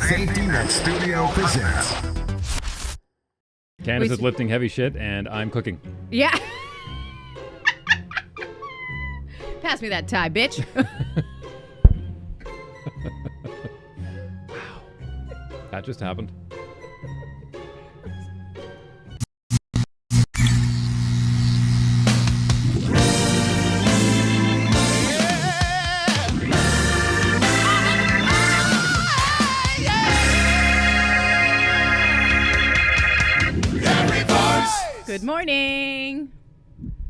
Safety Net Studio presents. Candace is lifting heavy shit, and I'm cooking. Yeah. Pass me that tie, bitch. Wow. That just happened. Good morning.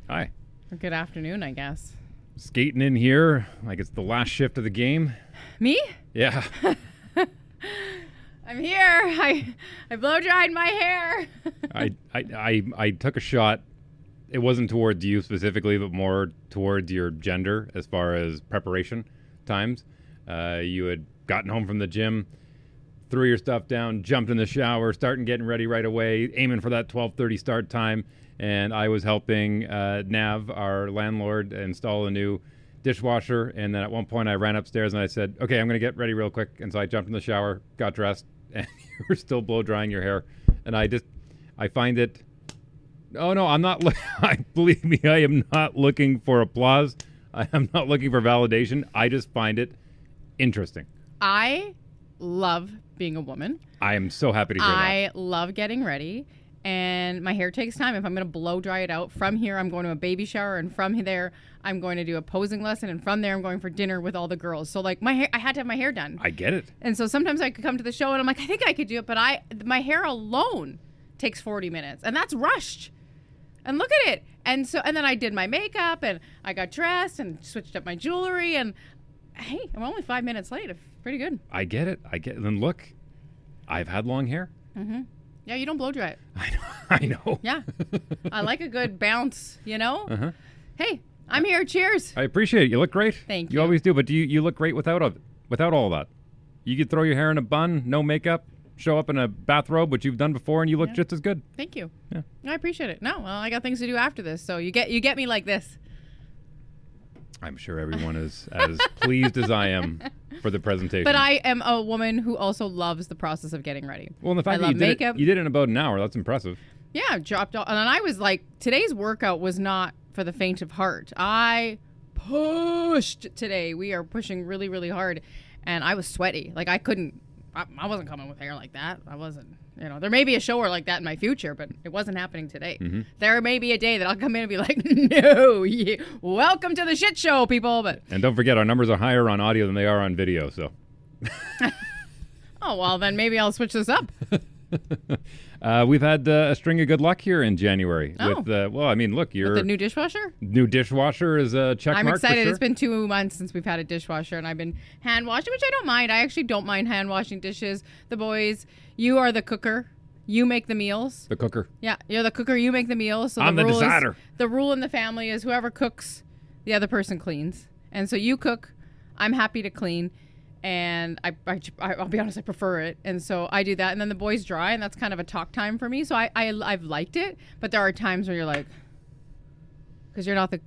Hi. Or good afternoon, I guess. Skating in here like it's the last shift of the game. Me? Yeah. I'm here. I blow dried my hair. I took a shot. It wasn't towards you specifically, but more towards your gender as far as preparation times. You had gotten home from the gym, threw your stuff down, jumped in the shower, starting getting ready right away, aiming for that 12:30 start time. And I was helping Nav, our landlord, install a new dishwasher. And then at one point I ran upstairs and I said, okay, I'm going to get ready real quick. And so I jumped in the shower, got dressed, and you were still blow drying your hair. And I find it, oh no, I'm not, believe me, I am not looking for applause. I am not looking for validation. I just find it interesting. I love being a woman. I am so happy to hear that. I love getting ready. And my hair takes time. If I'm going to blow dry it out, from here I'm going to a baby shower, and from there I'm going to do a posing lesson, and from there I'm going for dinner with all the girls. So like my hair, I had to have my hair done. I get it. And so sometimes I could come to the show and I'm like, I think I could do it, but my hair alone takes 40 minutes, and that's rushed. And look at it. And then I did my makeup, and I got dressed and switched up my jewelry, and hey, I'm only 5 minutes late. It's pretty good. I get it. Then look, I've had long hair. Mm-hmm. Yeah, you don't blow dry it. I know. Yeah. I like a good bounce, you know? Uh-huh. Hey, I'm here. Cheers. I appreciate it. You look great. Thank you. You always do, but you look great without all that. You could throw your hair in a bun, no makeup, show up in a bathrobe, which you've done before, and you look just as good. Thank you. Yeah. I appreciate it. No, well, I got things to do after this, so you get me like this. I'm sure everyone is as pleased as I am for the presentation. But I am a woman who also loves the process of getting ready. Well, and the fact that you did it in about an hour, that's impressive. Yeah, dropped off. And I was like, today's workout was not for the faint of heart. I pushed today. We are pushing really, really hard. And I was sweaty. Like I wasn't coming with hair like that. I wasn't. There may be a shower like that in my future, but it wasn't happening today. Mm-hmm. There may be a day that I'll come in and be like, no, welcome to the shit show, people. And don't forget, our numbers are higher on audio than they are on video, so. Oh, well, then maybe I'll switch this up. We've had a string of good luck here in January. Oh. With look, With the new dishwasher? New dishwasher is a check mark. I'm excited. For sure. It's been 2 months since we've had a dishwasher, and I've been hand washing, which I don't mind. I actually don't mind hand washing dishes. The boys, you are the cooker. You make the meals. The cooker. Yeah, you're the cooker. You make the meals. So I'm the decider. The rule in the family is whoever cooks, the other person cleans. And so you cook. I'm happy to clean. And I'll be honest, I prefer it. And so I do that. And then the boys dry, and that's kind of a talk time for me. So I've liked it. But there are times where you're like, because you're not the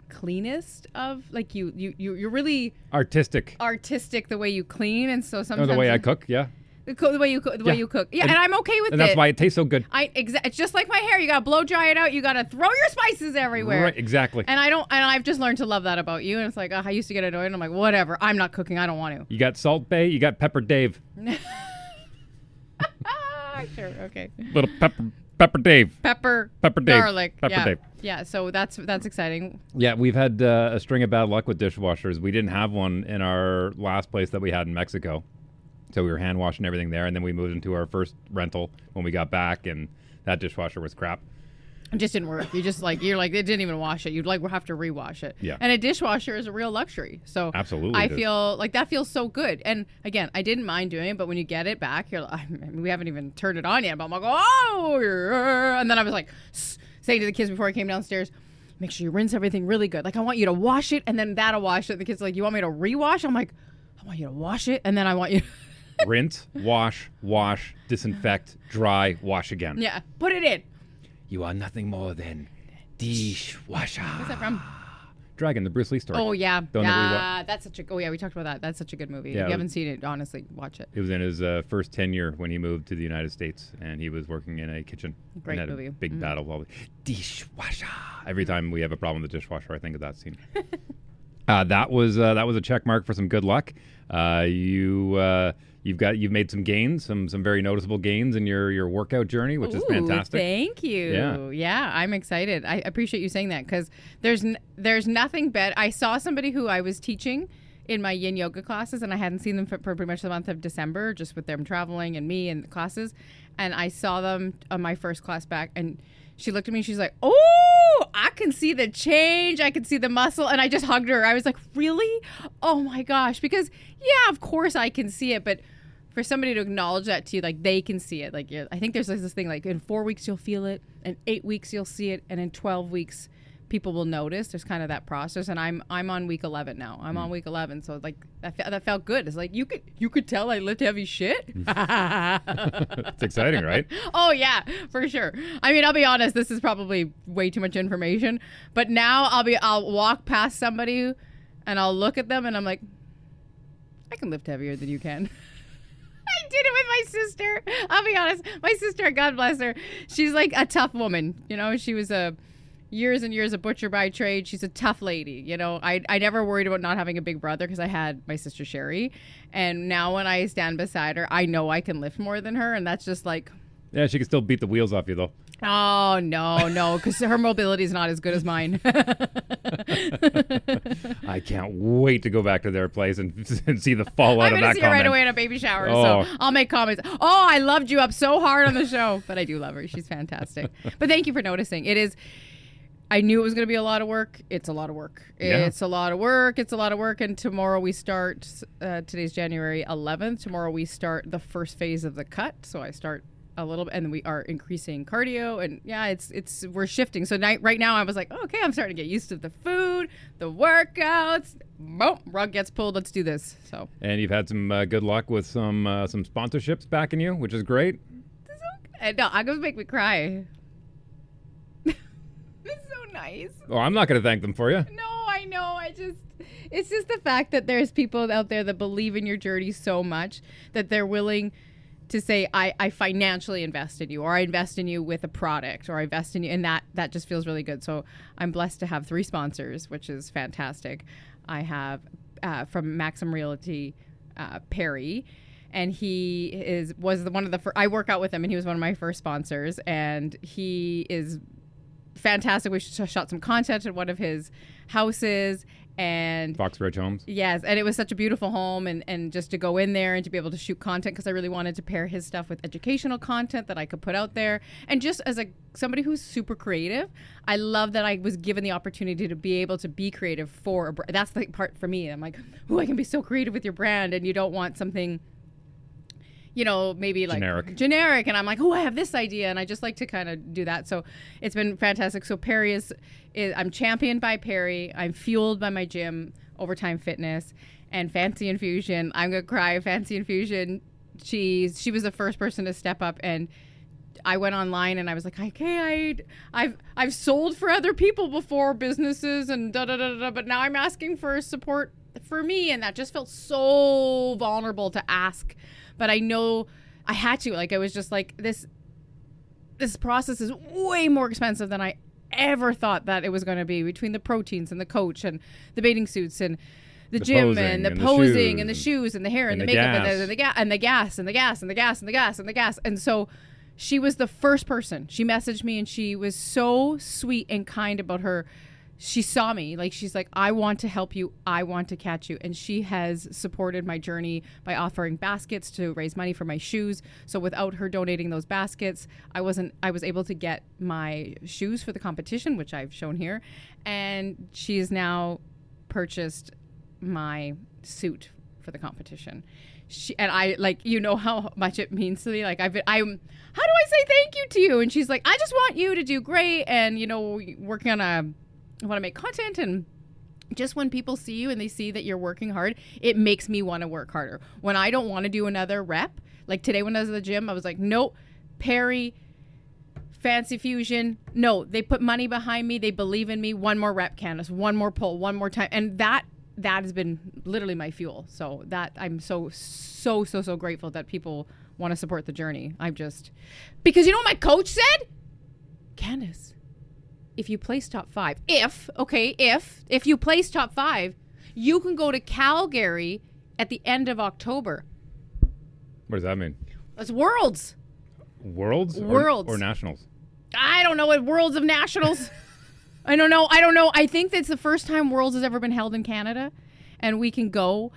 cleanest of, like, you're really artistic the way you clean. And so sometimes the way I cook, yeah. The way you cook. Yeah, and I'm okay with it. And that's why it tastes so good. It's just like my hair. You got to blow dry it out. You got to throw your spices everywhere. Right, exactly. And I've just learned to love that about you. And it's like, I used to get annoyed. And I'm like, whatever. I'm not cooking. I don't want to. You got Salt Bay. You got Pepper Dave. Sure. Okay. Little Pepper Dave. Pepper Dave. Garlic. Pepper Dave. Yeah. So that's exciting. Yeah, we've had a string of bad luck with dishwashers. We didn't have one in our last place that we had in Mexico. So we were hand washing everything there, and then we moved into our first rental when we got back, and that dishwasher was crap. It just didn't work. You're like, it didn't even wash it. You'd like have to rewash it. Yeah. And a dishwasher is a real luxury. So absolutely, I feel like that feels so good. And again, I didn't mind doing it, but when you get it back, we haven't even turned it on yet. But I'm like, oh, and then I was like saying to the kids before I came downstairs, make sure you rinse everything really good. Like, I want you to wash it, and then that'll wash it. The kids are like, you want me to rewash? I'm like, I want you to wash it, and then I want you. Rinse, wash, disinfect, dry, wash again. Yeah, put it in. You are nothing more than dishwasher. Where's that from? Dragon, the Bruce Lee story. Oh yeah, Don't know what we yeah. That's such a. Oh yeah, we talked about that. That's such a good movie. Yeah, If you haven't seen it, honestly, watch it. It was in his first tenure when he moved to the United States, and he was working in a kitchen. Great and had movie. A big battle while dishwasher. Every time we have a problem with the dishwasher, I think of that scene. That was a check mark for some good luck. You've made some gains, some very noticeable gains in your workout journey, which is fantastic. Thank you. Yeah, I'm excited. I appreciate you saying that because there's nothing better. I saw somebody who I was teaching in my yin yoga classes, and I hadn't seen them for pretty much the month of December, just with them traveling and me and the classes. And I saw them on my first class back, and she looked at me and she's like, "Oh, I can see the change. I can see the muscle." And I just hugged her. I was like, "Really? Oh my gosh." Because yeah, of course I can see it, but for somebody to acknowledge that to you, like they can see it. Like I think there's this thing like in 4 weeks you'll feel it, in 8 weeks you'll see it, and in 12 weeks people will notice. There's kind of that process, and I'm on week 11 now. I'm on week 11, so like that felt good. It's like you could tell I lift heavy shit. It's exciting, right? Oh yeah, for sure. I mean, I'll be honest. This is probably way too much information, but now I'll walk past somebody, and I'll look at them, and I'm like, I can lift heavier than you can. I did it with my sister. I'll be honest. My sister, God bless her, she's like a tough woman. You know, she was years and years a butcher by trade. She's a tough lady. You know, I never worried about not having a big brother because I had my sister Sherry. And now when I stand beside her, I know I can lift more than her. And that's just like... Yeah, she can still beat the wheels off you, though. Oh, no, because her mobility is not as good as mine. I can't wait to go back to their place and see the fallout of that comment. I'm going to see her right away in a baby shower, so I'll make comments. Oh, I loved you up so hard on the show. But I do love her. She's fantastic. But thank you for noticing. It is... I knew it was going to be a lot of work. It's a lot of work. Yeah. It's a lot of work. It's a lot of work. And tomorrow we start, today's January 11th. Tomorrow we start the first phase of the cut. So I start a little bit, and then we are increasing cardio, and yeah, we're shifting. So right now I was like, okay, I'm starting to get used to the food, the workouts. Boom, rug gets pulled. Let's do this. So. And you've had some good luck with some sponsorships backing you, which is great. No, I'm gonna make me cry. It's so nice. Oh, I'm not gonna thank them for you. No, I know. It's just the fact that there's people out there that believe in your journey so much that they're willing to say, I financially invest in you, or I invest in you with a product, or I invest in you, and that just feels really good. So I'm blessed to have 3 sponsors, which is fantastic. I have from Maxim Realty, Perry, and he was one of the first. I work out with him, and he was one of my first sponsors, and he is fantastic. We shot some content at one of his houses. And Fox Ridge Homes. Yes, and it was such a beautiful home, and just to go in there and to be able to shoot content, because I really wanted to pair his stuff with educational content that I could put out there. And just as somebody who's super creative, I love that I was given the opportunity to be able to be creative for a brand. That's the part for me. I'm like, I can be so creative with your brand, and you don't want something, you know, maybe like generic. And I'm like, I have this idea, and I just like to kind of do that. So it's been fantastic. So Perry is I'm championed by Perry. I'm fueled by my gym, Overtime Fitness, and Fancy Infusion. I'm gonna cry. Fancy Infusion. She was the first person to step up, and I went online and I was like, okay, I've sold for other people before, businesses and but now I'm asking for support for me, and that just felt so vulnerable to ask. But I know I had to. Like, I was just like, this process is way more expensive than I ever thought that it was going to be, between the proteins and the coach and the bathing suits and the gym and the posing and the shoes and the hair and the makeup and the gas and the gas and the gas and the gas and the gas and the gas. And so she was the first person. She messaged me, and she was so sweet and kind about her. She saw me, like, she's like, I want to help you. I want to catch you. And she has supported my journey by offering baskets to raise money for my shoes. So without her donating those baskets, I was able to get my shoes for the competition, which I've shown here. And she has now purchased my suit for the competition. And I, like, you know how much it means to me. Like, how do I say thank you to you? And she's like, I just want you to do great. And, you know, working on I want to make content, and just when people see you and they see that you're working hard, it makes me want to work harder. When I don't want to do another rep, like today when I was at the gym, I was like, nope, Perry, Fancy Fusion. No, they put money behind me. They believe in me. One more rep, Candace. One more pull. One more time. And that has been literally my fuel. So that I'm so grateful that people want to support the journey. Because you know what my coach said? Candace, if you place top 5, if you place top 5, you can go to Calgary at the end of October. What does that mean? That's Worlds. Worlds? Worlds. Or nationals? I don't know what Worlds of Nationals. I don't know. I think that's the first time Worlds has ever been held in Canada, and we can go.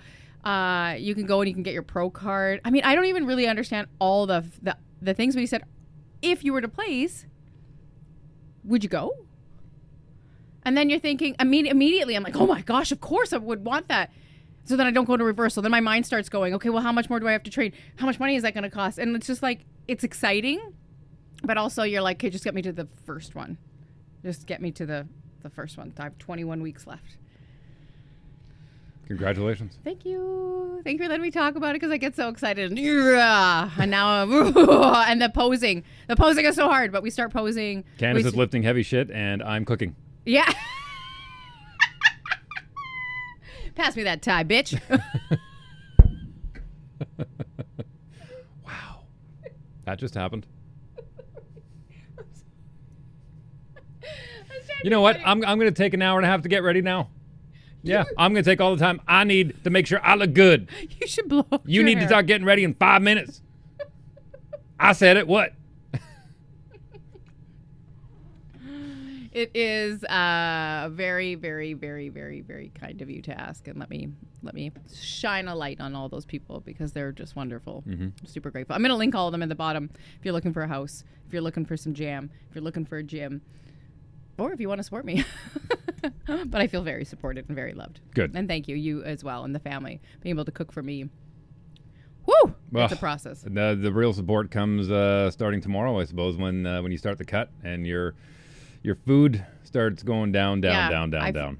You can go and you can get your pro card. I mean, I don't even really understand all the things, but he said, if you were to place, would you go? And then you're thinking, immediately, I'm like, oh my gosh, of course I would want that. So then I don't go to reversal. Then my mind starts going, okay, well, how much more do I have to train? How much money is that going to cost? And it's just like, it's exciting, but also you're like, okay, just get me to the first one. Just get me to the first one. I have 21 weeks left. Congratulations. Thank you. Thank you for letting me talk about it because I get so excited. And now, and the posing. The posing is so hard, but we start posing. Candace is lifting heavy shit, and I'm cooking. Yeah. Pass me that tie, bitch. Wow. That just happened. You know what? I'm going to take an hour and a half to get ready now. Yeah, I'm going to take all the time I need to make sure I look good. You should blow up You your need hair. to start getting ready in 5 minutes. I said it. What? It is very, very, very, very, very kind of you to ask, and let me shine a light on all those people because they're just wonderful. I'm super grateful. I'm going to link all of them in the bottom if you're looking for a house, if you're looking for some jam, if you're looking for a gym, or if you want to support me. But I feel very supported and very loved. Good. And thank you, you as well, and the family being able to cook for me. Woo! It's a process. The real support comes starting tomorrow, I suppose, when you start the cut and your food starts going down.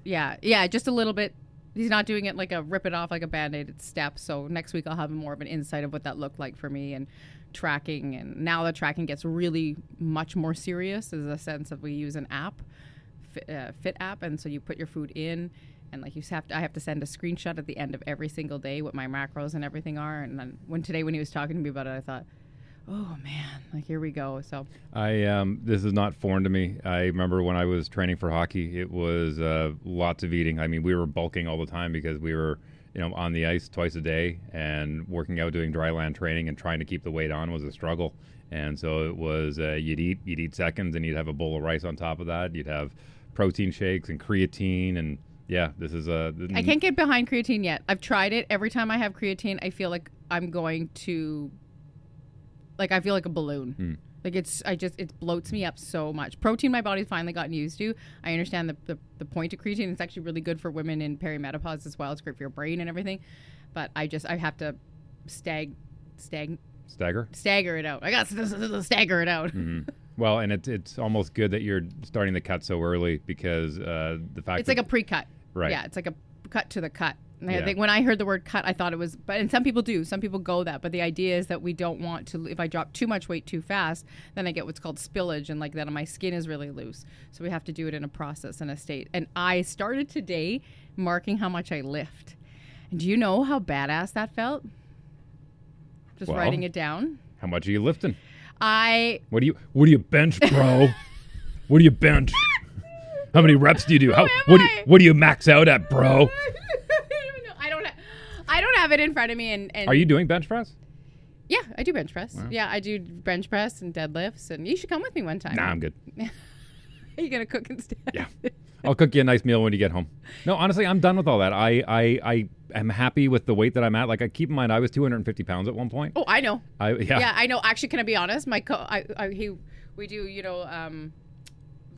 Yeah, just a little bit. He's not doing it like a rip it off like a Band-Aid. It's steps. So next week I'll have more of an insight of what that looked like for me and tracking. And now the tracking gets really much more serious in the sense of we use an app, Fit app. And so you put your food in and like I have to send a screenshot at the end of every single day what my macros and everything are. And then when he was talking to me about it, I thought, oh man, like here we go. So this is not foreign to me. I remember when I was training for hockey, it was lots of eating. I mean, we were bulking all the time because we were, on the ice twice a day and working out, doing dry land training and trying to keep the weight on was a struggle. And so it was you'd eat seconds and you'd have a bowl of rice on top of that. You'd have protein shakes and creatine and yeah, this is I can't get behind creatine yet. I've tried it. Every time I have creatine, I feel like I'm going to I feel like a balloon. Like it bloats me up so much. Protein my body's finally gotten used to. I understand the point of creatine. It's actually really good for women in perimenopause as well. It's great for your brain and everything. But I have to stagger it out. I got to stagger it out. Mm-hmm. Well, and it's almost good that you're starting the cut so early because the fact it's like a pre-cut. Right. Yeah, it's like a cut to the cut. And Yeah. I think when I heard the word cut, I thought it was, and some people do. Some people go that, but the idea is that we don't want to. If I drop too much weight too fast, then I get what's called spillage, and like then my skin is really loose. So we have to do it in a process and a state. And I started today marking how much I lift. And do you know how badass that felt? Just Well, writing it down. How much are you lifting? What do you bench, bro? What do you bench? How many reps do you do? What do you max out at, bro? I don't have it in front of me. And Are you doing bench press? Yeah, I do bench press. Wow. Yeah, I do bench press and deadlifts. And you should come with me one time. Nah, I'm good. Are you gonna cook instead? Yeah, I'll cook you a nice meal when you get home. No, honestly, I'm done with all that. I am happy with the weight that I'm at. Like, I keep in mind, I was 250 pounds at one point. Oh, I know. Yeah. Yeah, I know. Actually, can I be honest? We do,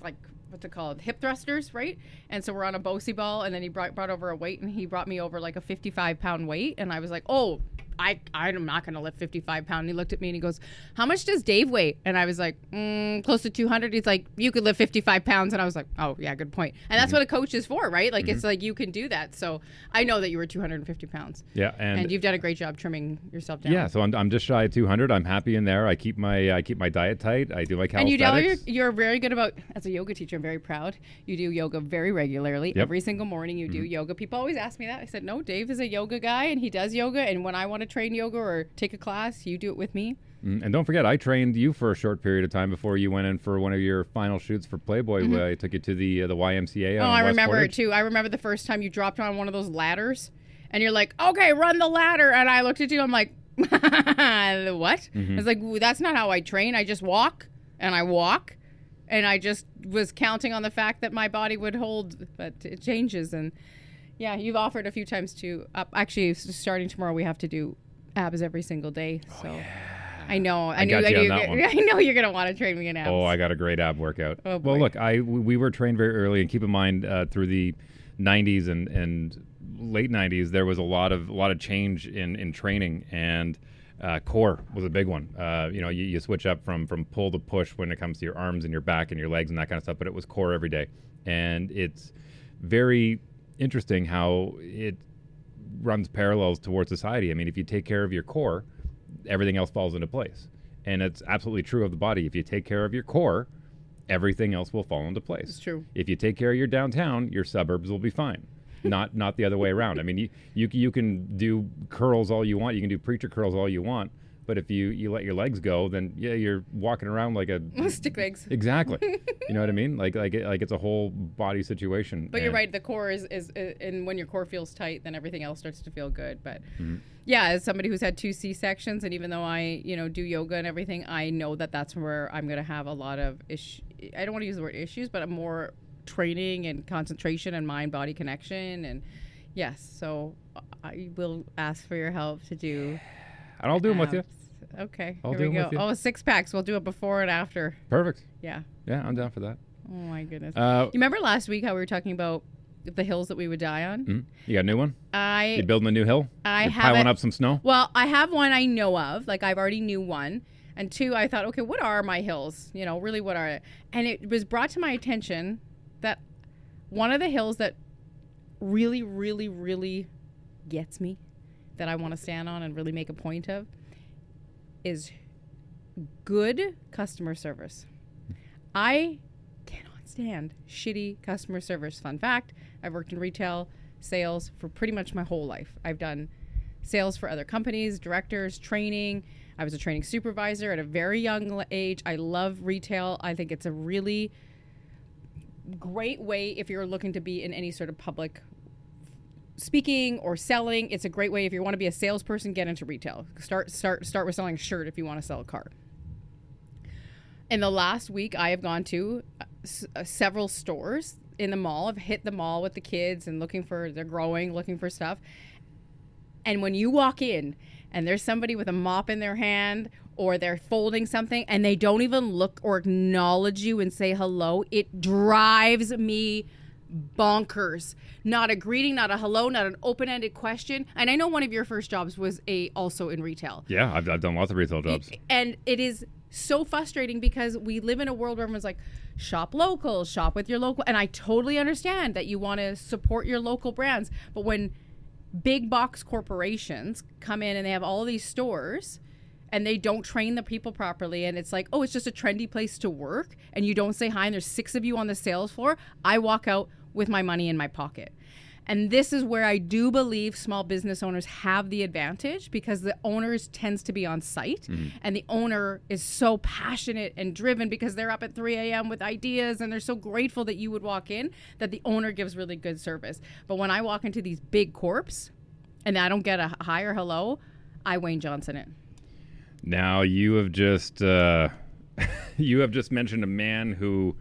like what's it called, hip thrusters, right? And so we're on a Bosey ball, and then he brought over a weight, and he brought me over like a 55-pound weight, and I was like, oh, I'm not going to lift 55 pounds. And he looked at me and he goes, how much does Dave weigh? And I was like, close to 200. He's like, you could lift 55 pounds. And I was like, oh, yeah, good point. And that's what a coach is for, right? Like, it's like you can do that. So I know that you were 250 pounds. Yeah. And you've done a great job trimming yourself down. Yeah. So I'm just shy of 200. I'm happy in there. I keep my diet tight. I do my calisthenics. And you're very good about, as a yoga teacher, I'm very proud. You do yoga very regularly. Yep. Every single morning you do yoga. People always ask me that. I said, no, Dave is a yoga guy and he does yoga. And when I want to train yoga or take a class, you do it with me. And don't forget, I trained you for a short period of time before you went in for one of your final shoots for Playboy. Where I took you to the YMCA. Oh, I remember it too. I remember the first time you dropped on one of those ladders and you're like, okay, run the ladder. And I looked at you, I'm like, what? I was like, that's not how I train. I just walk and I walk. And I just was counting on the fact that my body would hold, but it changes. And yeah, you've offered a few times to actually, starting tomorrow, we have to do abs every single day. So I know. I know you're going to want to train me in abs. Oh, I got a great ab workout. Oh, boy. Well, look, we were trained very early, and keep in mind through the 90s and late 90s, there was a lot of change in training, and core was a big one. You switch up from pull to push when it comes to your arms and your back and your legs and that kind of stuff, but it was core every day. And it's very interesting how it runs parallels towards society. I mean, if you take care of your core, everything else falls into place. And it's absolutely true of the body. If you take care of your core, everything else will fall into place. It's true. If you take care of your downtown, your suburbs will be fine. Not the other way around. I mean, you can do curls all you want. You can do preacher curls all you want. But if you let your legs go, then you're walking around like a stick legs. Exactly. You know what I mean? Like it's a whole body situation. But you're right. The core is and when your core feels tight, then everything else starts to feel good. But yeah, as somebody who's had 2 C-sections, and even though I do yoga and everything, I know that that's where I'm going to have a lot of I don't want to use the word issues, but more training and concentration and mind-body connection. And yes, so I will ask for your help to do. And I'll do them with you. Okay, I'll here do we them go. with you. Oh, 6-packs. We'll do it before and after. Perfect. Yeah. Yeah, I'm down for that. Oh my goodness. You remember last week how we were talking about the hills that we would die on? You got a new one? You building a new hill? I You're have piling up some snow? Well, I have one I know of. Like, I've already knew one. And 2, I thought, okay, what are my hills? Really, what are it? And it was brought to my attention that one of the hills that really, really, really gets me, that I want to stand on and really make a point of, is good customer service. I cannot stand shitty customer service. Fun fact, I've worked in retail sales for pretty much my whole life. I've done sales for other companies, directors, training. I was a training supervisor at a very young age. I love retail. I think it's a really great way if you're looking to be in any sort of public speaking or selling. It's a great way if you want to be a salesperson, get into retail. Start with selling a shirt if you want to sell a car. In the last week, I have gone to several stores in the mall. I've hit the mall with the kids and looking for stuff. And when you walk in and there's somebody with a mop in their hand or they're folding something and they don't even look or acknowledge you and say hello, it drives me bonkers. Not a greeting, not a hello, not an open-ended question. And I know one of your first jobs was also in retail. Yeah, I've done lots of retail jobs. And it is so frustrating because we live in a world where everyone's like, shop local, shop with your local. And I totally understand that you want to support your local brands. But when big box corporations come in and they have all these stores and they don't train the people properly, and it's like, oh, it's just a trendy place to work, and you don't say hi, and there's 6 of you on the sales floor, I walk out with my money in my pocket. And this is where I do believe small business owners have the advantage, because the owners tends to be on site, and the owner is so passionate and driven because they're up at 3 a.m. with ideas, and they're so grateful that you would walk in, that the owner gives really good service. But when I walk into these big corps and I don't get a hi or hello, I Wayne Johnson it. Now you have just mentioned a man who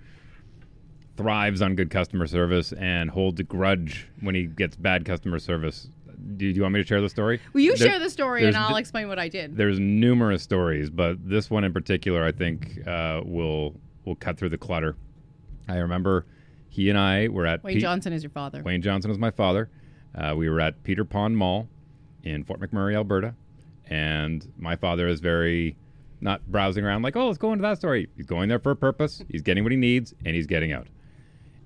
thrives on good customer service and holds a grudge when he gets bad customer service. Do you want me to share the story? Well, you share the story and I'll explain what I did. There's numerous stories, but this one in particular I think will cut through the clutter. I remember he and I were at... Wayne Johnson is your father. Wayne Johnson is my father. We were at Peter Pond Mall in Fort McMurray, Alberta. And my father is very not browsing around like, oh, let's go into that store. He's going there for a purpose. He's getting what he needs, and he's getting out.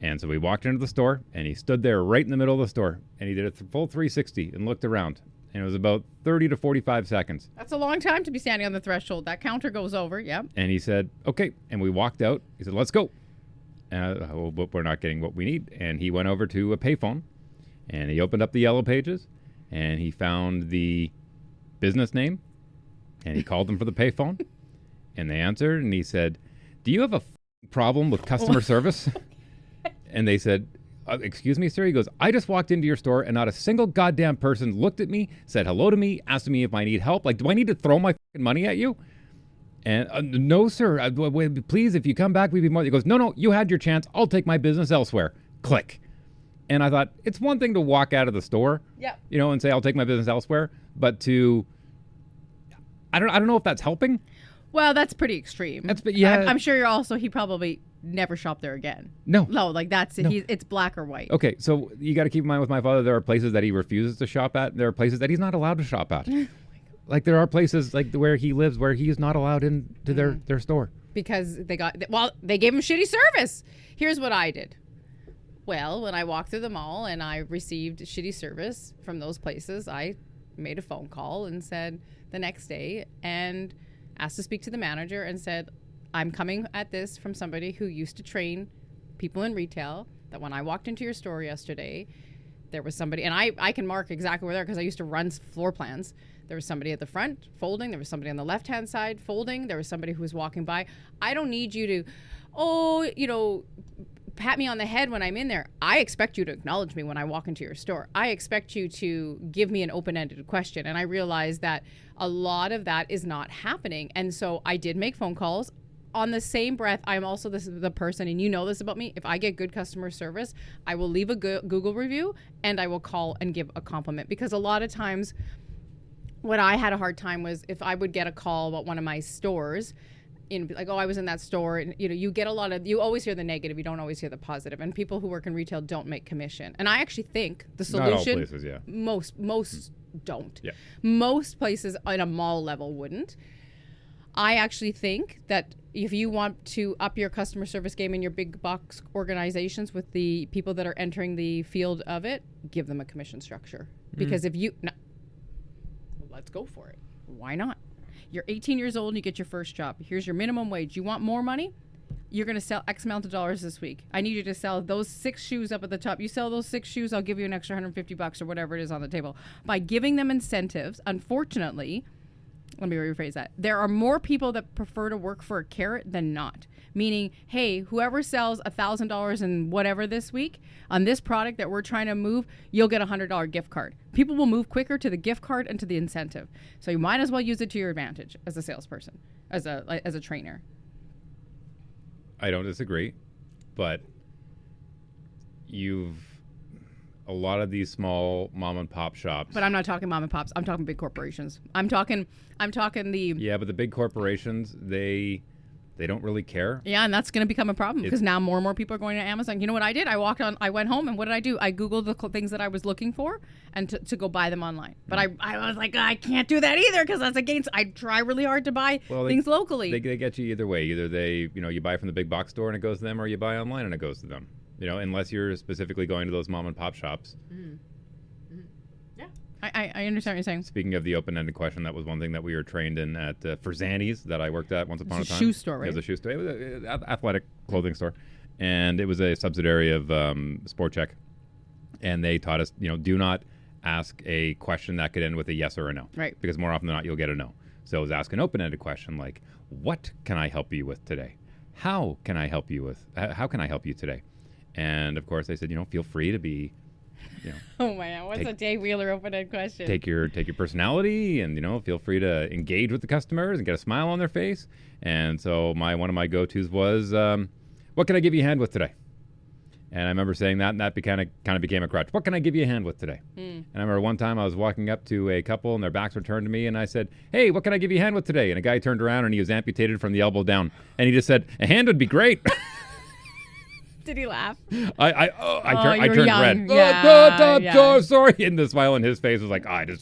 And so we walked into the store, and he stood there right in the middle of the store, and he did a full 360 and looked around. And it was about 30 to 45 seconds. That's a long time to be standing on the threshold. That counter goes over, yeah. And he said, okay. And we walked out. He said, let's go. Well, but we're not getting what we need. And he went over to a payphone, and he opened up the yellow pages, and he found the business name, and he called them for the payphone, and they answered, and he said, do you have a problem with customer service? And they said, excuse me, sir? He goes, I just walked into your store and not a single goddamn person looked at me, said hello to me, asked me if I need help. Like, do I need to throw my fucking money at you? And no, sir. Please, if you come back, we'd be more. He goes, no, you had your chance. I'll take my business elsewhere. Click. And I thought, it's one thing to walk out of the store, and say, I'll take my business elsewhere. But I don't know if that's helping. Well, that's pretty extreme. I'm sure he probably never shopped there again. No, like that's it. It's black or white. Okay, so you got to keep in mind with my father, there are places that he refuses to shop at. There are places that he's not allowed to shop at. Like there are places like where he lives where he's not allowed into their store because they gave him shitty service. Here's what I did. Well, when I walked through the mall and I received shitty service from those places, I made a phone call and said the next day and asked to speak to the manager and said, I'm coming at this from somebody who used to train people in retail, that when I walked into your store yesterday, there was somebody, and I can mark exactly where they're because I used to run floor plans. There was somebody at the front folding. There was somebody on the left-hand side folding. There was somebody who was walking by. I don't need you to, pat me on the head when I'm in there. I expect you to acknowledge me when I walk into your store. I expect you to give me an open-ended question. And I realized that a lot of that is not happening. And so I did make phone calls. On the same breath, I'm also the person, and you know this about me, if I get good customer service, I will leave a Google review and I will call and give a compliment. Because a lot of times what I had a hard time was if I would get a call about one of my stores, like, I was in that store, and you get you always hear the negative, you don't always hear the positive, and people who work in retail don't make commission. And I actually think the solution, not all places, yeah. Most don't. Yeah. Most places on a mall level wouldn't. I actually think that if you want to up your customer service game in your big box organizations with the people that are entering the field of it, give them a commission structure. Because let's go for it. Why not? You're 18 years old and you get your first job. Here's your minimum wage. You want more money? You're going to sell X amount of dollars this week. I need you to sell those 6 shoes up at the top. You sell those 6 shoes, I'll give you an extra $150 or whatever it is on the table. By giving them incentives, unfortunately, let me rephrase that. There are more people that prefer to work for a carrot than not. Meaning, hey, whoever sells $1,000 in whatever this week on this product that we're trying to move, you'll get a $100 gift card. People will move quicker to the gift card and to the incentive. So you might as well use it to your advantage as a salesperson, as a trainer. I don't disagree, but a lot of these small mom and pop shops. But I'm not talking mom and pops. I'm talking big corporations. I'm talking the. Yeah, but the big corporations, they don't really care. Yeah, and that's going to become a problem because now more and more people are going to Amazon. You know what I did? I went home, and what did I do? I Googled the things that I was looking for and to go buy them online. But I was like, I can't do that either because that's against. I try really hard to buy things locally. They get you either way. Either you buy from the big box store and it goes to them, or you buy online and it goes to them. Unless you're specifically going to those mom and pop shops. Mm-hmm. Mm-hmm. Yeah, I understand what you're saying. Speaking of the open-ended question, that was one thing that we were trained in at Frzani's that I worked at once upon a time. Shoe store, right? It was a shoe store. It was an athletic clothing store. And it was a subsidiary of Sport Check. And they taught us, do not ask a question that could end with a yes or a no. Right. Because more often than not, you'll get a no. So it was ask an open-ended question like, what can I help you with today? How can I help you today? And of course, they said, feel free to be, Oh my God, what's a Dave Wheeler open-ended question? Take your personality, and feel free to engage with the customers and get a smile on their face. And so one of my go-tos was, what can I give you a hand with today? And I remember saying that, and that kind of became a crutch. What can I give you a hand with today? And I remember one time I was walking up to a couple, and their backs were turned to me, and I said, hey, what can I give you a hand with today? And a guy turned around, and he was amputated from the elbow down, and he just said, a hand would be great. Did he laugh? I you were turned young. red. Yeah, yeah. Oh, sorry. And the smile on his face was like, just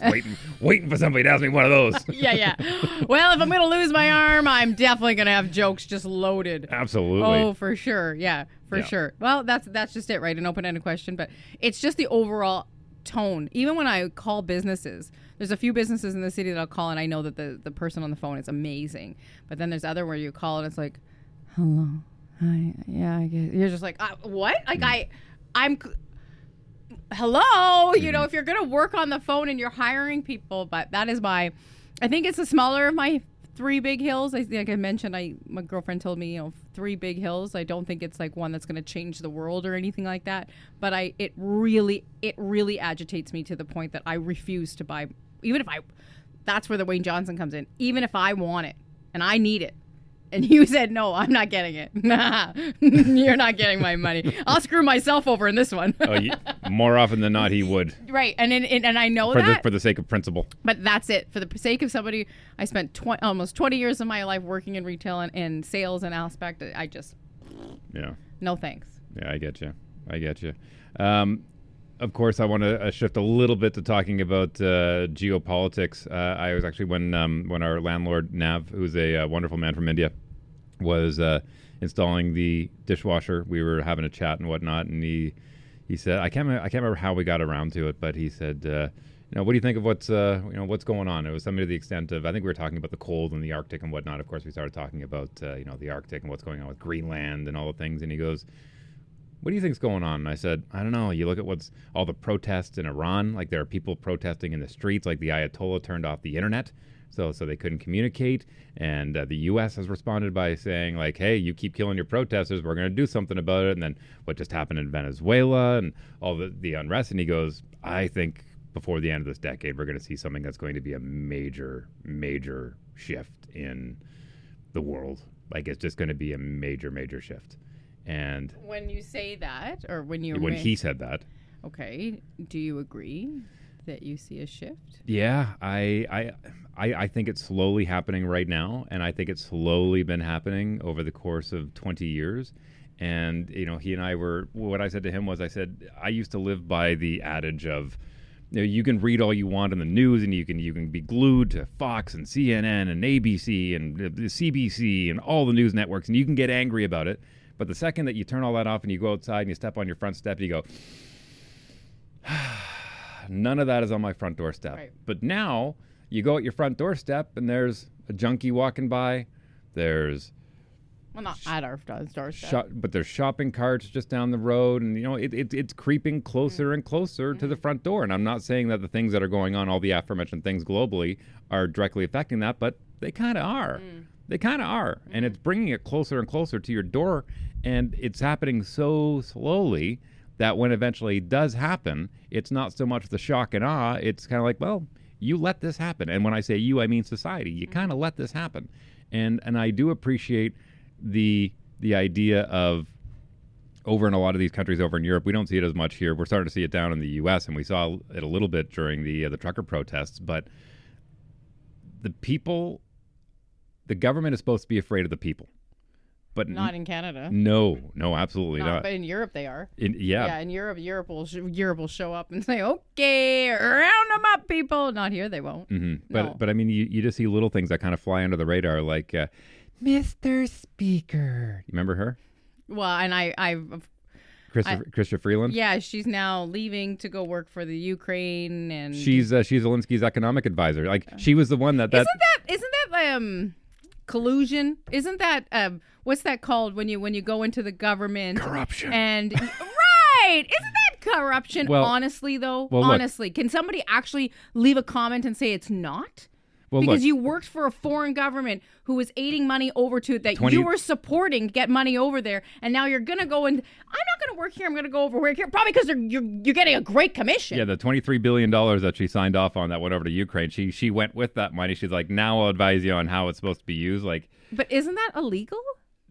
waiting for somebody to ask me one of those. Yeah. Well, if I'm going to lose my arm, I'm definitely going to have jokes just loaded. Absolutely. Oh, for sure. Yeah, for sure. Well, that's just it, right? An open-ended question. But it's just the overall tone. Even when I call businesses, there's a few businesses in the city that I'll call, and I know that the person on the phone is amazing. But then there's other where you call, and it's like, hello. Hi. Yeah, I guess. You're just like, what? Like, I'm hello. You know, if you're going to work on the phone and you're hiring people, but that is I think it's the smaller of my three big hills. Like I mentioned, my girlfriend told me, three big hills. I don't think it's like one that's going to change the world or anything like that. But it really agitates me to the point that I refuse to buy, that's where the Wayne Johnson comes in. Even if I want it and I need it, and you said, no, I'm not getting it. Nah, you're not getting my money. I'll screw myself over in this one. More often than not, he would. Right. And I know for the sake of principle. But that's it. For the sake of somebody, I spent almost 20 years of my life working in retail and sales and aspect. I just, no thanks. Yeah, I get you. Of course, I want to shift a little bit to talking about geopolitics. I was actually when our landlord Nav, who's a wonderful man from India, was installing the dishwasher. We were having a chat and whatnot, and he said, I can't remember how we got around to it, but he said, what do you think of what's going on? It was something to the extent of, I think we were talking about the cold and the Arctic and whatnot. Of course, we started talking about the Arctic and what's going on with Greenland and all the things, and he goes, what do you think's going on? And I said, I don't know. You look at what's all the protests in Iran. Like, there are people protesting in the streets. Like, the Ayatollah turned off the internet, so they couldn't communicate. And the U.S. has responded by saying, like, hey, you keep killing your protesters, we're going to do something about it. And then what just happened in Venezuela and all the unrest. And he goes, I think before the end of this decade, we're going to see something that's going to be a major, major shift in the world. Like, it's just going to be a major, major shift. And when you say that, or when he said that, okay, do you agree that you see a shift? Yeah, I think it's slowly happening right now, and I think it's slowly been happening over the course of 20 years. And he and I were. What I said to him was, I said, I used to live by the adage of, you can read all you want in the news, and you can be glued to Fox and CNN and ABC and the CBC and all the news networks, and you can get angry about it. But the second that you turn all that off and you go outside and you step on your front step, you go, none of that is on my front doorstep. Right. But now you go at your front doorstep and there's a junkie walking by. There's not at our doorstep. But there's shopping carts just down the road, and it's creeping closer and closer to the front door. And I'm not saying that the things that are going on, all the aforementioned things globally, are directly affecting that, but they kind of are. They kind of are. And it's bringing it closer and closer to your door. And it's happening so slowly that when eventually it does happen, it's not so much the shock and awe. It's kind of like, well, you let this happen. And when I say you, I mean society. You kind of let this happen. And I do appreciate the idea of, over in a lot of these countries over in Europe, we don't see it as much here. We're starting to see it down in the U.S., and we saw it a little bit during the trucker protests. But the people... The government is supposed to be afraid of the people, but not in Canada. No, absolutely not. But in Europe, they are. In Europe will show up and say, "Okay, round them up, people." Not here, they won't. Mm-hmm. But I mean, you just see little things that kind of fly under the radar, like Mr. Speaker. You remember her? Well, and I've. Chrystia Freeland? Yeah, she's now leaving to go work for the Ukraine, and she's Zelensky's economic advisor. Like, she was the one that isn't that collusion? Isn't that what's that called when you go into the government? Corruption. And right, isn't that corruption? Well, honestly, though, look, can somebody actually leave a comment and say it's not? Well, because look, you worked for a foreign government who was aiding money over to it that you were supporting to get money over there, and now you're gonna go and I'm not gonna work here. I'm gonna go over here, probably because you're getting a great commission. Yeah, the $23 billion that she signed off on that went over to Ukraine. She went with that money. She's like, now I'll advise you on how it's supposed to be used. Like, but isn't that illegal?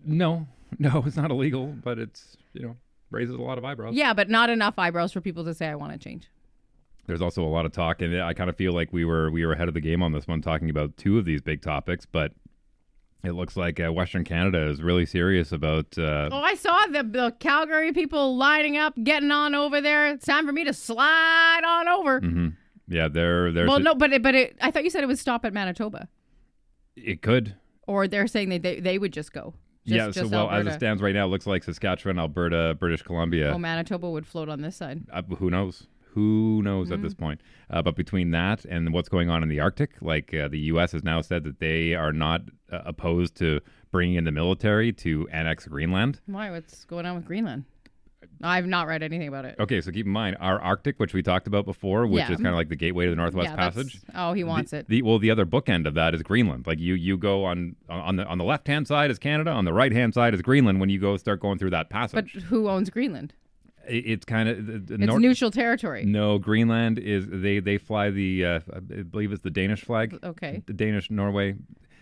No, it's not illegal, but it's raises a lot of eyebrows. Yeah, but not enough eyebrows for people to say I want to change. There's also a lot of talk, and I kind of feel like we were ahead of the game on this one, talking about two of these big topics. But It looks like Western Canada is really serious about. Oh, I saw the Calgary people lining up, getting on over there. It's time for me to slide on over. Mm-hmm. Yeah, they're. Well, no, but I thought you said it would stop at Manitoba. It could. Or they're saying they would just go. Just as Alberta. it stands right now, it looks like Saskatchewan, Alberta, British Columbia. Oh, Manitoba would float on this side. Who knows? Who knows at this point? But between that and what's going on in the Arctic, like the U.S. has now said that they are not opposed to bringing in the military to annex Greenland. Why? What's going on with Greenland? I've not read anything about it. Okay, so keep in mind, our Arctic, which we talked about before, which is kind of like the gateway to the Northwest Passage. Oh, he wants it. The other bookend of that is Greenland. Like you go on the left-hand side is Canada, on the right-hand side is Greenland when you start going it's that passage. But who owns Greenland? It's kind of it's neutral territory. No, Greenland is they fly the I believe it's the Danish flag. Okay. The Danish Norway.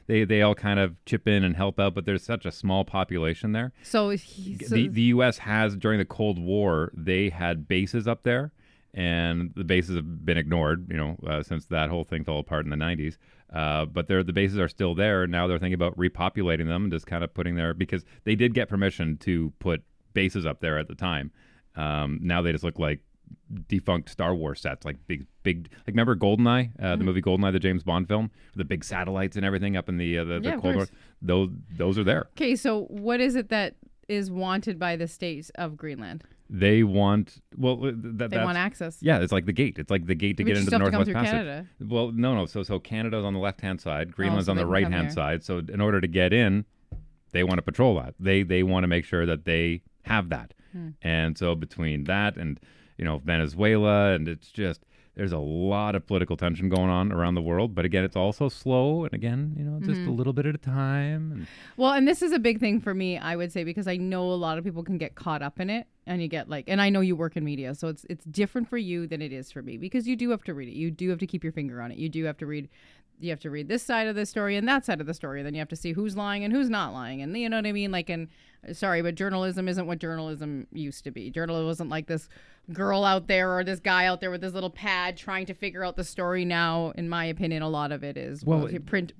They all kind of chip in and help out, but there's such a small population there. So the U.S. has during the Cold War they had bases up there, and the bases have been ignored. Since that whole thing fell apart in the 90s. But the bases are still there. Now they're thinking about repopulating them and just kind of putting there because they did get permission to put bases up there at the time. Now they just look like defunct Star Wars sets, like big, like remember GoldenEye, the movie GoldenEye, the James Bond film, the big satellites and everything up in the Cold War. Those are there. Okay, so what is it that is wanted by the states of Greenland? They want they want access. Yeah, it's like the gate. It's like the gate to get into the Northwest Passage. Canada. Well, no. So Canada's on the left-hand side, Greenland's on the right-hand side. So in order to get in, they want to patrol that. They want to make sure that they have that. And so between that and Venezuela, and it's just there's a lot of political tension going on around the world. But again, it's also slow, and again, just a little bit at a time. And this is a big thing for me, I would say, because I know a lot of people can get caught up in it, and you get and I know you work in media, so it's different for you than it is for me because you do have to read it, you do have to keep your finger on it, you do have to read. You have to read this side of the story and that side of the story. And then you have to see who's lying and who's not lying. And you know what I mean? But journalism isn't what journalism used to be. Journalism wasn't like this girl out there or this guy out there with this little pad trying to figure out the story. Now, in my opinion, a lot of it is print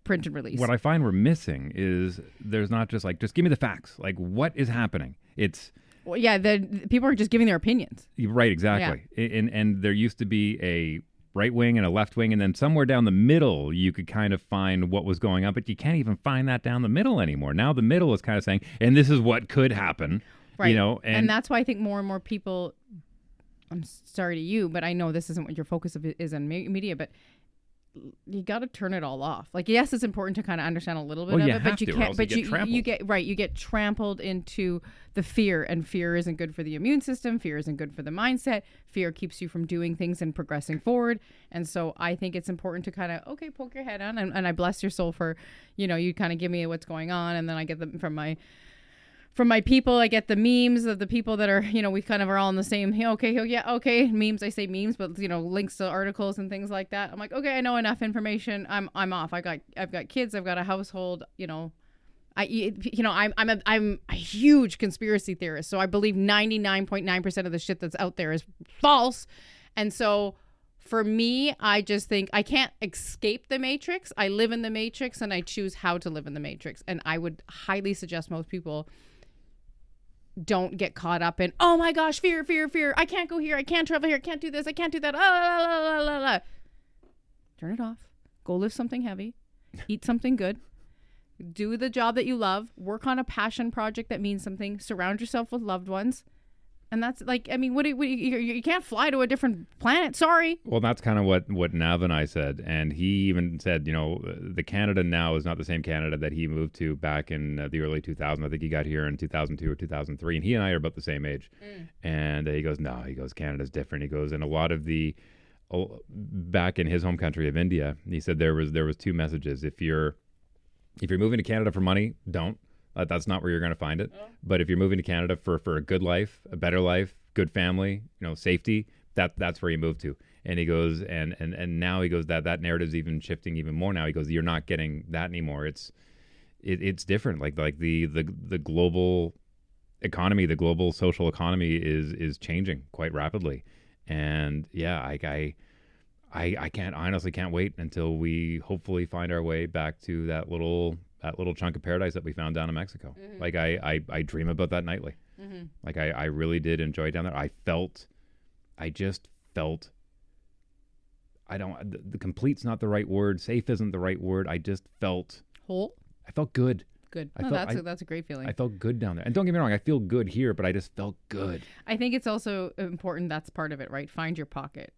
and release. What I find we're missing is there's not just give me the facts. Like, what is happening? It's... Well, yeah, the people are just giving their opinions. Right, exactly. Yeah. And there used to be a right wing and a left wing, and then somewhere down the middle you could kind of find what was going on, but you can't even find that down the middle anymore. Now the middle is kind of saying, and this is what could happen, right? And that's why I think more and more people, I'm sorry to you, but I know this isn't what your focus is on media, but you got to turn it all off. Yes, it's important to kind of understand a little bit of it, but you can't. But you get trampled into the fear, and fear isn't good for the immune system. Fear isn't good for the mindset. Fear keeps you from doing things and progressing forward. And so I think it's important to kind of poke your head on, and I bless your soul for, you kind of give me what's going on, and then I get them from my people. I get the memes of the people that are, we kind of are all in the same, okay, memes. I say memes, but links to articles and things like that. I'm like, okay, I know enough information. I'm off. I've got kids. I've got a household. I'm a huge conspiracy theorist. So I believe 99.9% of the shit that's out there is false. And so for me, I just think I can't escape the matrix. I live in the matrix, and I choose how to live in the matrix. And I would highly suggest most people don't get caught up in, oh my gosh, fear. I can't go here. I can't travel here. I can't do this. I can't do that. Turn it off. Go lift something heavy. Eat something good. Do the job that you love. Work on a passion project that means something. Surround yourself with loved ones. And that's you can't fly to a different planet. Sorry. Well, that's kind of what Nav and I said. And he even said, the Canada now is not the same Canada that he moved to back in the early 2000s. I think he got here in 2002 or 2003. And he and I are about the same age. And he goes, no, Canada's different. He goes, and a lot of back in his home country of India, he said there was two messages. If you're moving to Canada for money, don't. That's not where you're going to find it. But if you're moving to Canada for a good life, a better life, good family, safety, that's where you move to. And he goes, and now he goes that narrative's even shifting even more now. He goes, you're not getting that anymore. It's different. Like the global economy, the global social economy is changing quite rapidly. And yeah, I honestly can't wait until we hopefully find our way back to that little little chunk of paradise that we found down in Mexico. Like I dream about that nightly. Like I really did enjoy down there. I just felt, the complete's not the right word. Safe isn't the right word. I just felt whole. I felt good. Good. That's a great feeling. I felt good down there. And don't get me wrong, I feel good here, but I just felt good. I think it's also important. That's part of it, right? Find your pocket,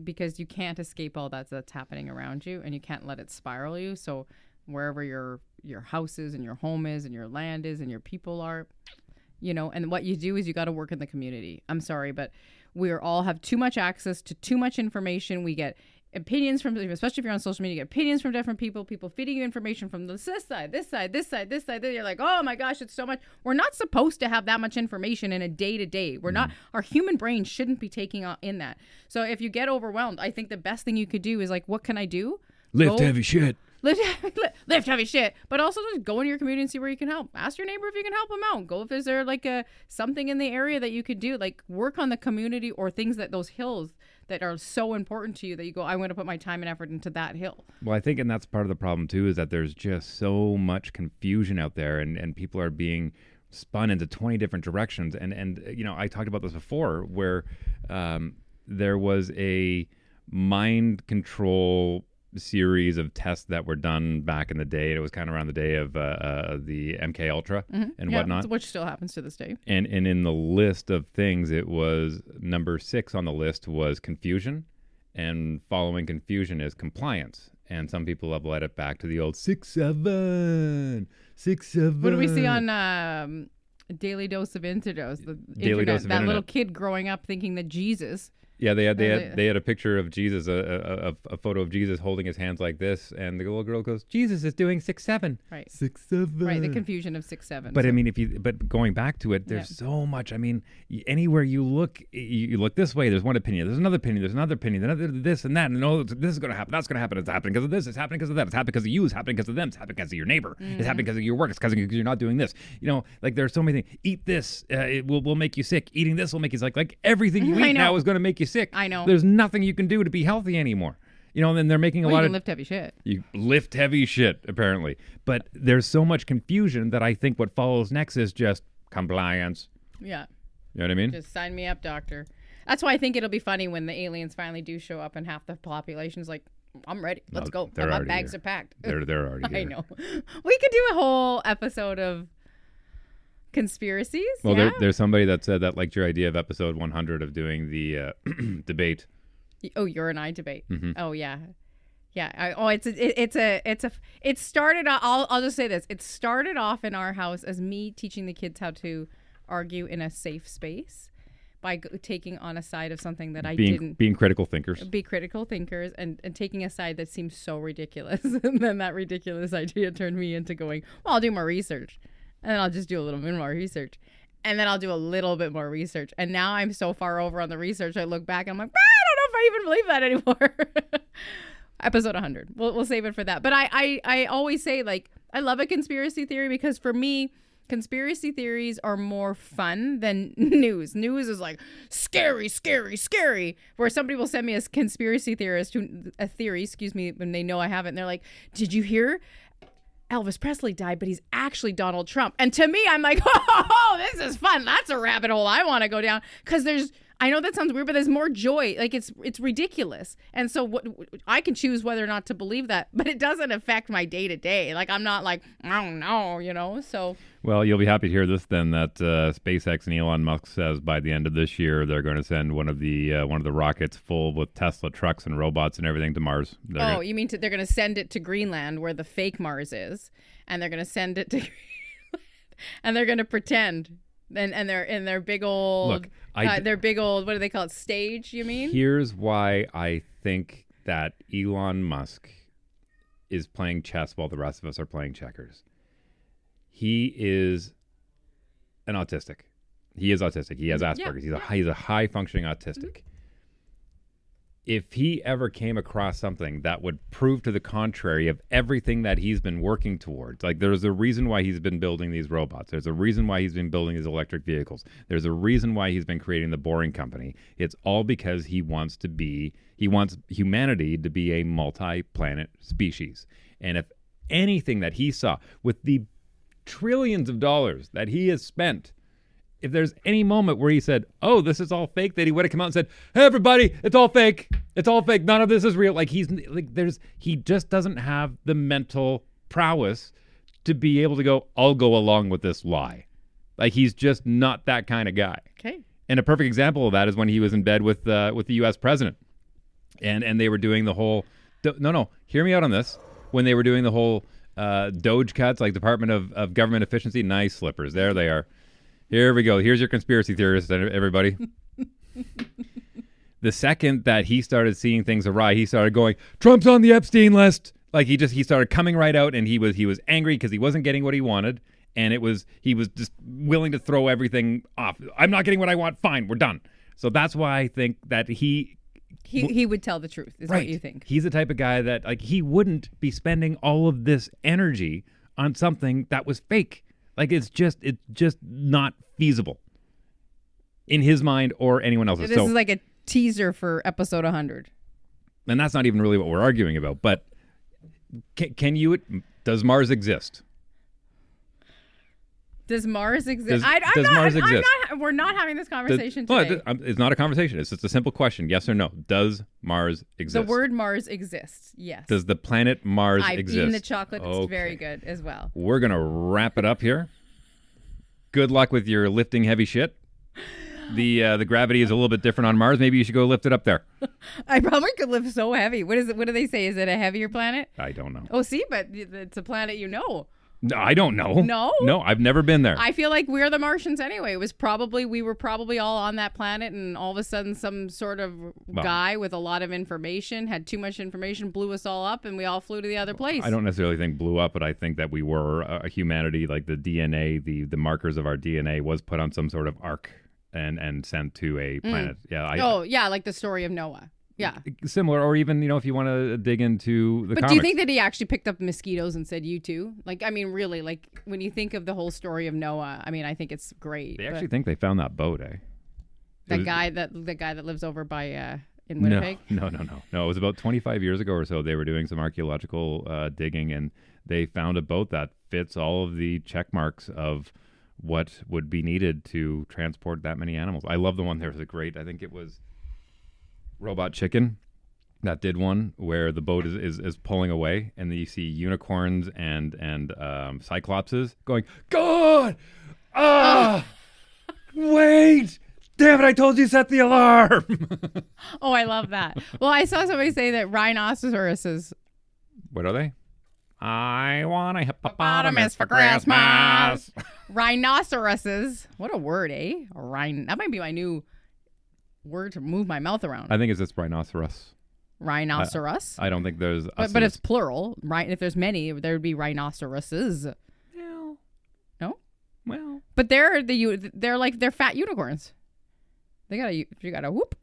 because you can't escape all that's happening around you, and you can't let it spiral you. So wherever your house is and your home is and your land is and your people are, and what you do is you got to work in the community. I'm sorry, but we all have too much access to too much information. We get opinions from, especially if you're on social media, you get opinions from different people feeding you information from this side, this side, this side, this side. You're like, oh my gosh, it's so much. We're not supposed to have that much information in a day-to-day. We're not, our human brain shouldn't be taking in that. So if you get overwhelmed, I think the best thing you could do is what can I do? Lift heavy shit. Lift heavy shit, but also just go in your community and see where you can help. Ask your neighbor if you can help them out. Go if there something in the area that you could do, work on the community or things those hills that are so important to you that you go, I'm going to put my time and effort into that hill. Well, I think, and that's part of the problem too, is that there's just so much confusion out there, and people are being spun into 20 different directions. And I talked about this before, where there was a mind control series of tests that were done back in the day. It was kind of around the day of the MK Ultra and whatnot, which still happens to this day. And in the list of things, it was number 6 on the list was confusion, and following confusion is compliance. And some people have led it back to the old 6-7. What do we see on Daily Dose of Interdose? Daily Dose of that Internet. Little kid growing up thinking that Jesus. Yeah, they had a picture of Jesus, a photo of Jesus holding his hands like this, and the little girl goes, "Jesus is doing 6-7." Right. 6-7. Right. The confusion of 6-7. But I mean, but going back to it, there's so much. I mean, anywhere you look this way, there's one opinion, there's another opinion, there's another opinion, another this and that, and no, this is going to happen, that's going to happen, it's happening because of this, it's happening because of that, it's happening because of you, it's happening because of them, it's happening because of your neighbor, it's happening because of your work, it's because you're not doing this. There's so many things. Eat this, it will make you sick. Eating this will make you sick. Like everything you eat now is going to make you sick. I know. There's nothing you can do to be healthy anymore. And then they're making a lot of... lift heavy shit. You lift heavy shit, apparently. But there's so much confusion that I think what follows next is just compliance. Yeah. You know what I mean? Just sign me up, doctor. That's why I think it'll be funny when the aliens finally do show up and half the population's like, I'm ready. Let's go. My bags are packed. They're already here. I know. We could do a whole episode of conspiracies. Well, there's somebody that said that liked your idea of episode 100 of doing the debate. Oh, your and I debate. Mm-hmm. Oh yeah, yeah. It started. I'll just say this. It started off in our house as me teaching the kids how to argue in a safe space by taking on a side of something that being critical thinkers. Be critical thinkers and taking a side that seems so ridiculous, and then that ridiculous idea turned me into going, well, I'll do more research, and then I'll just do a little bit more research, and then I'll do a little bit more research, and now I'm so far over on the research. I look back and I'm like, I even believe that anymore. Episode 100. We'll save it for that. But I always say, I love a conspiracy theory because for me, conspiracy theories are more fun than news. News is like scary, scary, scary. Where somebody will send me a conspiracy theorist, a theory, when they know I have it, and they're like, "Did you hear? Elvis Presley died, but he's actually Donald Trump." And to me, I'm like, "Oh, this is fun. That's a rabbit hole I want to go down." Because I know that sounds weird, but there's more joy. It's ridiculous. And so I can choose whether or not to believe that, but it doesn't affect my day to day. I'm not like, I don't know, so. Well, you'll be happy to hear this then, that SpaceX and Elon Musk says by the end of this year, they're going to send one of the rockets full with Tesla trucks and robots and everything to Mars. You mean they're going to send it to Greenland where the fake Mars is, and they're going to send it to Greenland, and they're going to pretend. And they're in their big old, their big old, what do they call it, stage, you mean? Here's why I think that Elon Musk is playing chess while the rest of us are playing checkers. He is an autistic. He is autistic. He has Asperger's. Yeah. He's a high-functioning autistic. Mm-hmm. If he ever came across something that would prove to the contrary of everything that he's been working towards, there's a reason why he's been building these robots. There's a reason why he's been building these electric vehicles. There's a reason why he's been creating the Boring Company. It's all because he wants humanity to be a multi-planet species. And if anything that he saw with the trillions of dollars that he has spent, if there's any moment where he said, oh, this is all fake, that he would have come out and said, hey, everybody, it's all fake. It's all fake. None of this is real. Like, he just doesn't have the mental prowess to be able to go, I'll go along with this lie. Like, he's just not that kind of guy. Okay. And a perfect example of that is when he was in bed with the U.S. president. And they were doing the whole, no, hear me out on this. When they were doing the whole Doge cuts, like Department of Government Efficiency, nice slippers. There they are. Here we go. Here's your conspiracy theorist, everybody. The second that he started seeing things awry, he started going, Trump's on the Epstein list. Like he started coming right out, and he was angry because he wasn't getting what he wanted, and he was just willing to throw everything off. I'm not getting what I want. Fine, we're done. So that's why I think that he would tell the truth, is right. What you think. He's the type of guy that, like, he wouldn't be spending all of this energy on something that was fake. Like, it's just not feasible in his mind or anyone else's. This is like a teaser for episode 100. And that's not even really what we're arguing about. But does Mars exist? Does Mars exist? We're not having this conversation today. It's not a conversation. It's just a simple question. Yes or no. Does Mars exist? The word Mars exists. Yes. Does the planet Mars I've exist? eaten the chocolate. It's very good as well. We're going to wrap it up here. Good luck with your lifting heavy shit. The gravity is a little bit different on Mars. Maybe you should go lift it up there. I probably could lift so heavy. What is it? What do they say? Is it a heavier planet? I don't know. Oh, see, but it's a planet you know. No, I don't know. No, I've never been there. I feel like we're the Martians anyway. We were probably all on that planet, and all of a sudden some sort of guy with a lot of information had too much information, blew us all up, and we all flew to the other place. I don't necessarily think blew up, but I think that we were humanity, like the DNA, the markers of our DNA was put on some sort of ark and sent to a planet. Yeah. Like the story of Noah. Yeah. Similar, or even, if you want to dig into the But comics. do you think that he actually picked up mosquitoes and said, you too? Like, I mean, really, like, when you think of the whole story of Noah, I mean, I think it's great. They actually think they found that boat, eh? The guy that lives over by in Winnipeg? No. It was about 25 years ago or so. They were doing some archaeological digging, and they found a boat that fits all of the check marks of what would be needed to transport that many animals. I love the one there. It was great. I think it was Robot Chicken that did one where the boat is pulling away, and then you see unicorns and cyclopses going, God! Wait! Damn it, I told you set the alarm! Oh, I love that. Well, I saw somebody say that rhinoceroses. What are they? I want a hippopotamus for Christmas. Rhinoceroses. What a word, eh? That might be my new word to move my mouth around. I think it's just rhinoceros. Rhinoceros? I don't think there's... But it's plural, right? If there's many, there would be rhinoceroses. No? Well... But they're fat unicorns. You got a whoop.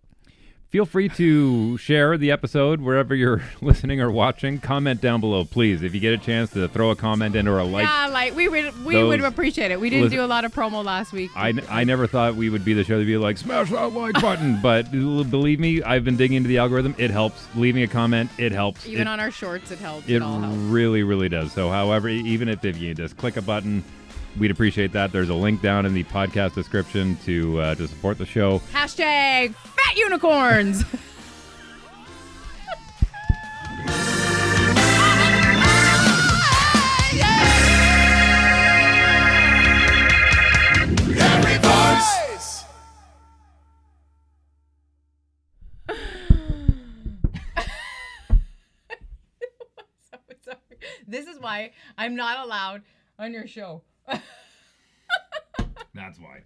Feel free to share the episode wherever you're listening or watching. Comment down below, please. If you get a chance to throw a comment in or a like. Yeah, we would appreciate it. We didn't do a lot of promo last week. I never thought we would be the show to be like, smash that like button. But believe me, I've been digging into the algorithm. It helps. Leaving a comment, it helps. Even on our shorts, it helps. It all helps. really, really does. So however, even if you just click a button, we'd appreciate that. There's a link down in the podcast description to support the show. Hashtag fat unicorns. Every voice. Sorry. This is why I'm not allowed on your show. That's why.